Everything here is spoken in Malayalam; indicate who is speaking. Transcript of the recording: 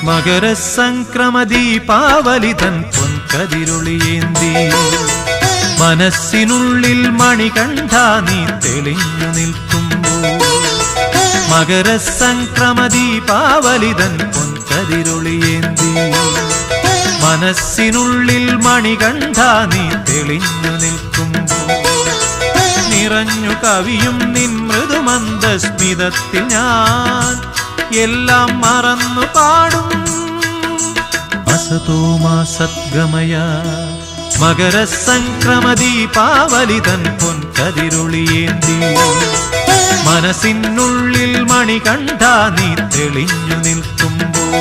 Speaker 1: മകരസംക്രമദീപാവലിതൻ പൊൻകതിരൊളിയേന്തി മനസ്സിനുള്ളിൽ മണികണ്ഠ നീ തെളിഞ്ഞു നിൽക്കുമ്പോൾ മകരസംക്രമദീപാവലിതൻ പൊൻകതിരൊളിയേന്തി മനസ്സിനുള്ളിൽ മണികണ്ഠ നീ തെളിഞ്ഞു നിൽക്കുമ്പോൾ നിറഞ്ഞു കവിയും നിൻ മൃദുമന്ദസ്മിതത്തിൽ ഞാൻ എല്ലാം മറന്നു പാടും അസതോ മാ സദ്ഗമയ മകരസംക്രമദീപാവലിതൻ പൊൻകതിരൊളിയേന്തി മനസ്സിനുള്ളിൽ മണികണ്ഠ നീ തെളിഞ്ഞു നിൽക്കുമ്പോൾ